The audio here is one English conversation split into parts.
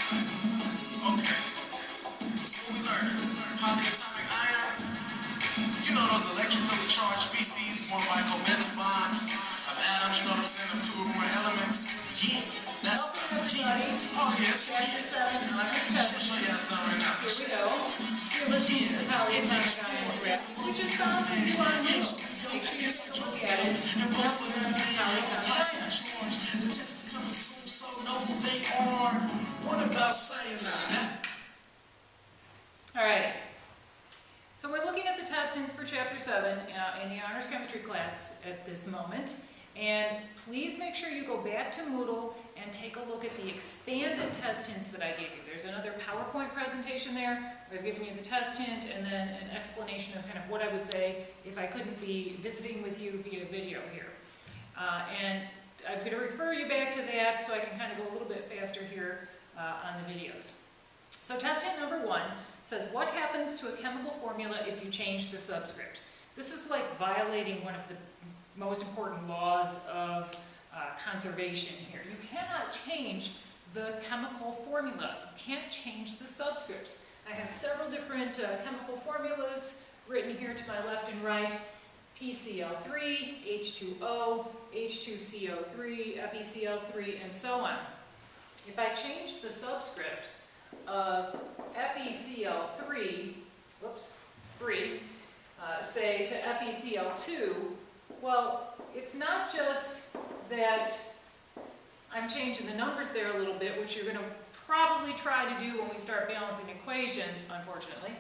Okay, so what we learned, polyatomic ions, you know those electrically charged species formed by covalent bonds of atoms, you know what I'm saying, of two or more elements? Yeah, that's the, yeah. Oh yes, Chapter 7, honors Show testing. you that's done right now. Here we go. You're listening to Polyatomic Ions Rap, which is found in you on Moodle. Make sure you take a look at it. And now we're going to learn Polyatomic Ions. The test is coming soon, so know who they are. What about cyanide? All right. So we're looking at the testings for Chapter 7 in the Honors Chemistry class at this moment. And please make sure you go back to Moodle and take a look at the expanded test hints that I gave you. There's another PowerPoint presentation there where I've given you the test hint and then an explanation of kind of what I would say if I couldn't be visiting with you via video here. And I'm going to refer you back to that so I can kind of go a little bit faster here on the videos. So test hint number 1 says, what happens to a chemical formula if you change the subscript? This is like violating one of the most important laws of conservation here. You cannot change the chemical formula. You can't change the subscripts. I have several different chemical formulas written here to my left and right. PCl3, H2O, H2CO3, FeCl3, and so on. If I change the subscript of FeCl3, say to FeCl2, well, it's not just that I'm changing the numbers there a little bit, which you're going to probably try to do when we start balancing equations, unfortunately,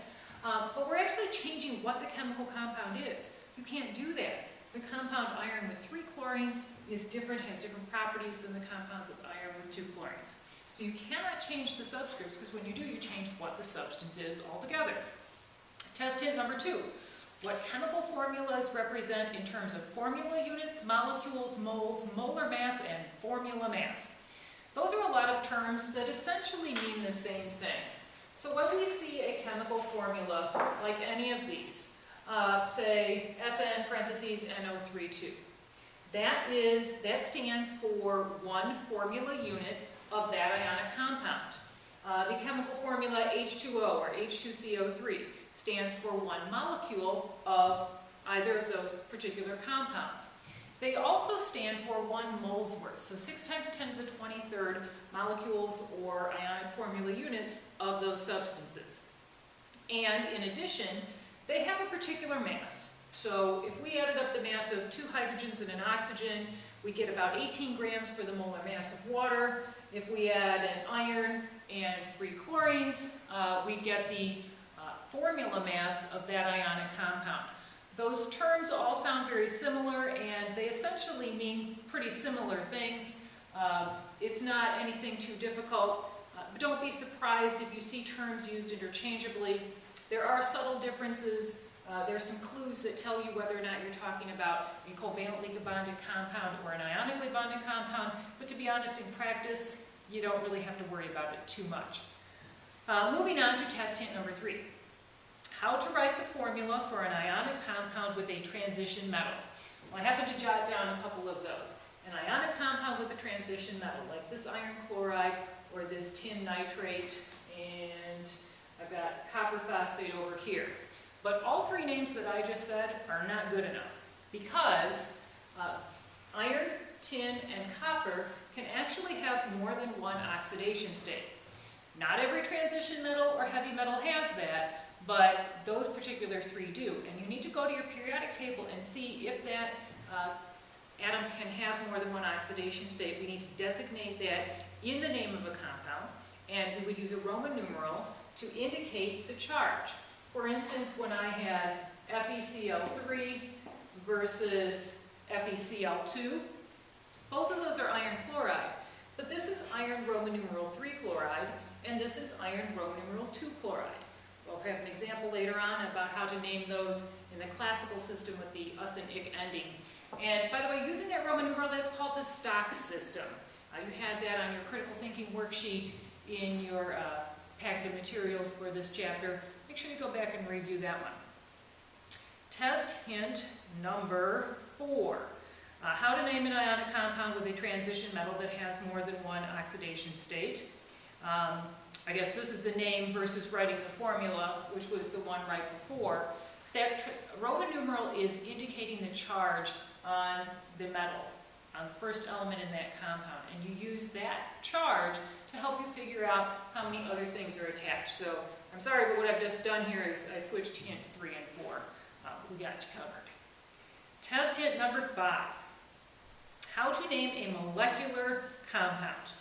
but we're actually changing what the chemical compound is. You can't do that. The compound iron with 3 chlorines is different, has different properties than the compounds with iron with 2 chlorines. So you cannot change the subscripts, because when you do, you change what the substance is altogether. Test hint number 2. What chemical formulas represent in terms of formula units, molecules, moles, molar mass, and formula mass? Those are a lot of terms that essentially mean the same thing. So when we see a chemical formula like any of these, say SN parentheses NO32, that stands for one formula unit of that ionic compound. The chemical formula H2O or H2CO3 stands for one molecule of either of those particular compounds. They also stand for 1 mole's worth, so 6 times 10 to the 23rd molecules or ionic formula units of those substances. And in addition, they have a particular mass. So if we added up the mass of 2 hydrogens and an oxygen, we get about 18 grams for the molar mass of water. If we add an iron and 3 chlorines, we'd get the formula mass of that ionic compound. Those terms all sound very similar, and they essentially mean pretty similar things. It's not anything too difficult. But don't be surprised if you see terms used interchangeably. There are subtle differences. There's some clues that tell you whether or not you're talking about a covalently bonded compound or an ionically bonded compound, but to be honest, in practice, you don't really have to worry about it too much. Moving on to test hint number 3. How to write the formula for an ionic compound with a transition metal. Well, I happen to jot down a couple of those. An ionic compound with a transition metal, like this iron chloride or this tin nitrate, and I've got copper phosphate over here. But all 3 names that I just said are not good enough, because iron, tin, and copper can actually have more than one oxidation state. Not every transition metal or heavy metal has that, but those particular 3 do. And you need to go to your periodic table and see if that atom can have more than one oxidation state. We need to designate that in the name of a compound, and we would use a Roman numeral to indicate the charge. For instance, when I had FeCl3 versus FeCl2, both of those are iron chloride, but this is iron Roman numeral 3 chloride, and this is iron Roman numeral 2 chloride. We'll have an example later on about how to name those in the classical system with the us and ik ending. And by the way, using that Roman numeral, that's called the stock system. You had that on your critical thinking worksheet in your packet of materials for this chapter. Make sure you go back and review that one. Test hint number 4. How to name an ionic compound with a transition metal that has more than one oxidation state. I guess this is the name versus writing the formula, which was the one right before. That Roman numeral is indicating the charge on the metal, on the first element in that compound. And you use that charge to help you figure out how many other things are attached. So I'm sorry, but what I've just done here is I switched hint 3 and 4. We got you covered. Test hint number 5. How to name a molecular compound.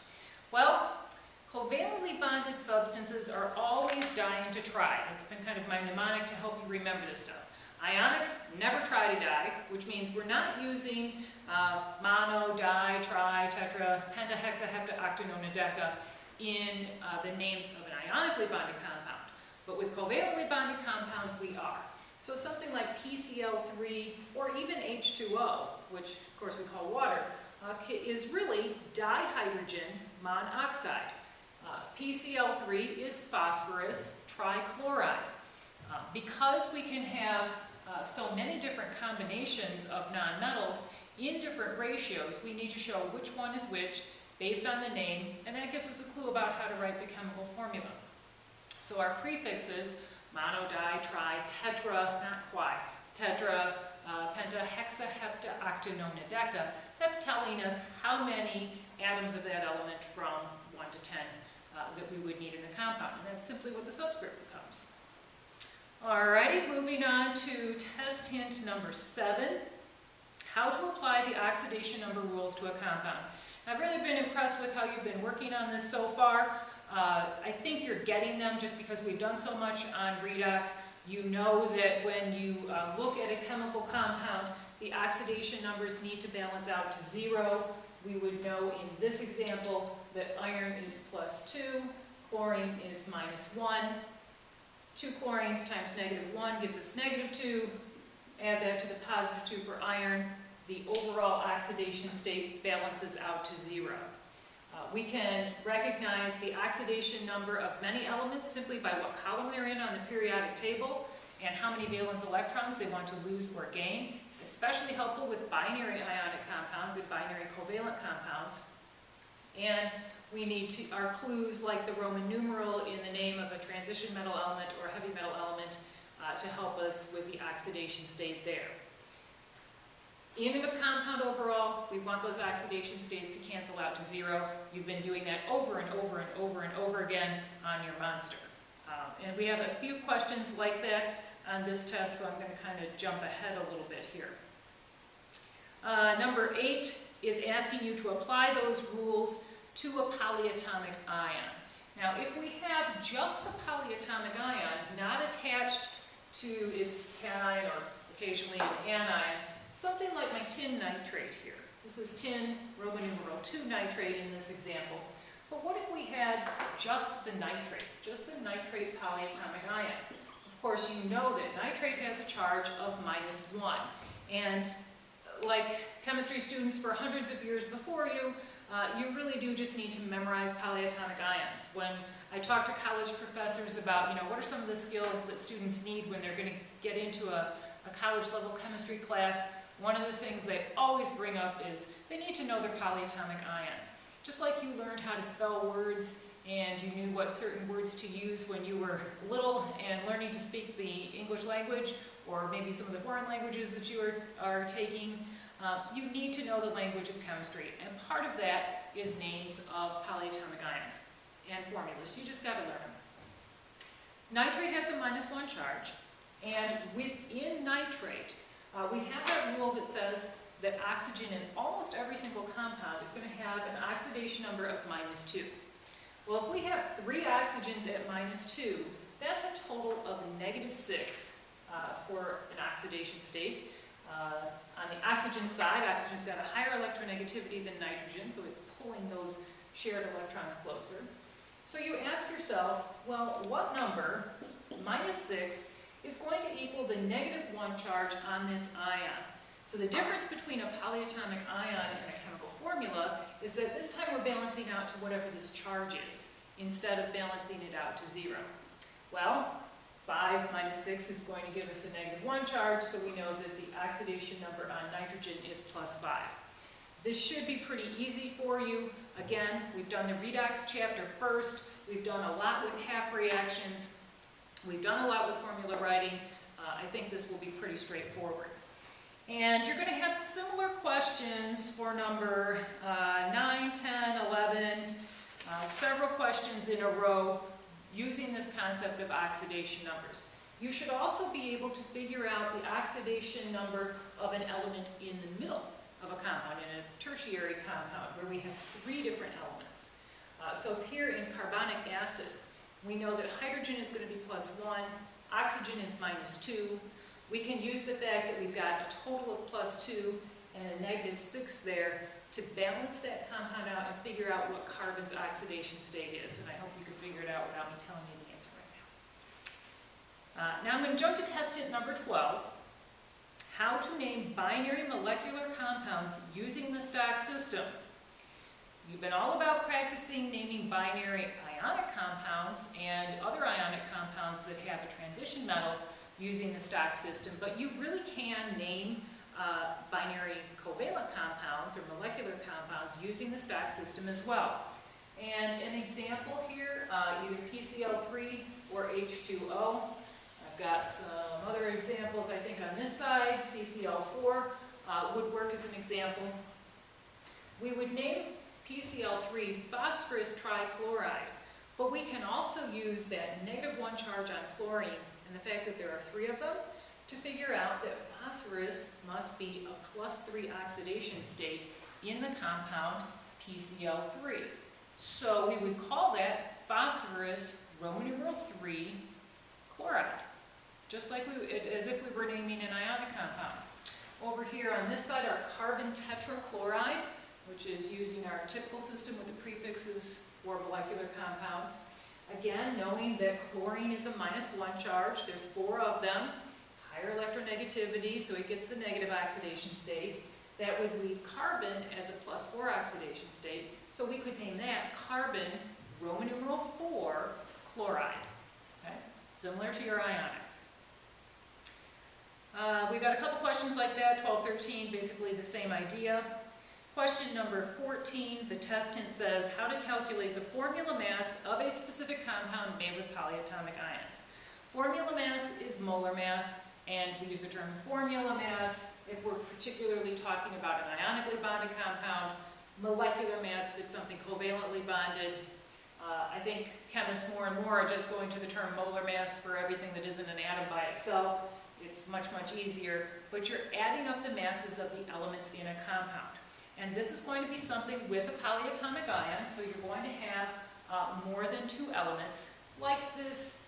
Well, covalently bonded substances are always dying to try. That's been kind of my mnemonic to help you remember this stuff. Ionics never try to die, which means we're not using mono, di, tri, tetra, penta, hexa, hepta, octa, nona, deca in the names of an ionically bonded compound. But with covalently bonded compounds, we are. So something like PCl3 or even H2O, which of course we call water, is really dihydrogen monoxide. PCl3 is phosphorus trichloride. Because we can have so many different combinations of nonmetals in different ratios, we need to show which one is which based on the name, and that gives us a clue about how to write the chemical formula. So our prefixes, mono, di, tri, tetra, not qui, tetra, penta, hexa, hepta, octa, nona, deca, that's telling us how many atoms of that element from 1 to 10 that we would need in a compound, and that's simply what the subscript becomes. Alrighty, moving on to test hint number 7, how to apply the oxidation number rules to a compound. I've really been impressed with how you've been working on this so far. I think you're getting them just because we've done so much on redox. You know that when you look at a chemical compound, the oxidation numbers need to balance out to 0. We would know in this example that iron is +2, chlorine is -1. 2 chlorines times -1 gives us -2. Add that to the +2 for iron. The overall oxidation state balances out to 0. We can recognize the oxidation number of many elements simply by what column they're in on the periodic table and how many valence electrons they want to lose or gain. Especially helpful with binary ionic compounds and binary covalent compounds. And we need our clues like the Roman numeral in the name of a transition metal element or heavy metal element to help us with the oxidation state there. In a compound overall, we want those oxidation states to cancel out to 0. You've been doing that over and over and over and over again on your monster. And we have a few questions like that on this test, so I'm going to kind of jump ahead a little bit here. Number 8 is asking you to apply those rules to a polyatomic ion. Now, if we have just the polyatomic ion, not attached to its cation or occasionally an anion, something like my tin nitrate here. This is tin, Roman numeral 2 nitrate in this example. But what if we had just the nitrate polyatomic ion? Of course, you know that nitrate has a charge of -1. And like chemistry students for hundreds of years before you, you really do just need to memorize polyatomic ions. When I talk to college professors about, what are some of the skills that students need when they're going to get into a college level chemistry class, one of the things they always bring up is they need to know their polyatomic ions. Just like you learned how to spell words and you knew what certain words to use when you were little and learning to speak the English language or maybe some of the foreign languages that you are taking, you need to know the language of chemistry. And part of that is names of polyatomic ions and formulas. You just got to learn them. Nitrate has a -1 charge, and within nitrate, we have that rule that says that oxygen in almost every single compound is going to have an oxidation number of -2. Well, if we have 3 oxygens at -2, that's a total of -6 for an oxidation state. On the oxygen side, oxygen's got a higher electronegativity than nitrogen, so it's pulling those shared electrons closer. So you ask yourself, well, what number, -6, is going to equal the -1 charge on this ion? So the difference between a polyatomic ion and a chemical formula is that this time we're balancing out to whatever this charge is, instead of balancing it out to 0. Well, 5 minus 6 is going to give us a -1 charge, so we know that the oxidation number on nitrogen is +5. This should be pretty easy for you. Again, we've done the redox chapter first. We've done a lot with half reactions. We've done a lot with formula writing. I think this will be pretty straightforward. And you're going to have similar questions for number 9, 10, 11, several questions in a row using this concept of oxidation numbers. You should also be able to figure out the oxidation number of an element in the middle of a compound, in a tertiary compound, where we have 3 different elements. So here in carbonic acid, we know that hydrogen is going to be +1, oxygen is -2. We can use the fact that we've got a total of +2 and a -6 there to balance that compound out and figure out what carbon's oxidation state is. And I hope you can figure it out without me telling you the answer right now. Now I'm going to jump to test hint number 12. How to name binary molecular compounds using the stock system. You've been all about practicing naming binary ionic compounds and other ionic compounds that have a transition metal using the stock system, but you really can name binary covalent compounds or molecular compounds using the stock system as well. And an example here, either PCl3 or H2O. I've got some other examples, I think, on this side. CCl4 would work as an example. We would name PCl3 phosphorus trichloride, but we can also use that -1 charge on chlorine and the fact that there are 3 of them to figure out that phosphorus must be a +3 oxidation state in the compound PCl3. So we would call that phosphorus Roman numeral 3 chloride, just like as if we were naming an ionic compound. Over here on this side are carbon tetrachloride, which is using our typical system with the prefixes for molecular compounds. Again, knowing that chlorine is a -1 charge, there's 4 of them, higher electronegativity, so it gets the negative oxidation state. That would leave carbon as a +4 oxidation state, so we could name that carbon Roman numeral 4 chloride. Okay? Similar to your ionics. We've got a couple questions like that, 12, 13, basically the same idea. Question number 14, the test hint says, how to calculate the formula mass of a specific compound made with polyatomic ions. Formula mass is molar mass, and we use the term formula mass if we're particularly talking about an ionically bonded compound. Molecular mass if it's something covalently bonded. I think chemists more and more are just going to the term molar mass for everything that isn't an atom by itself. It's much, much easier, but you're adding up the masses of the elements in a compound. And this is going to be something with a polyatomic ion, so you're going to have more than 2 elements, like this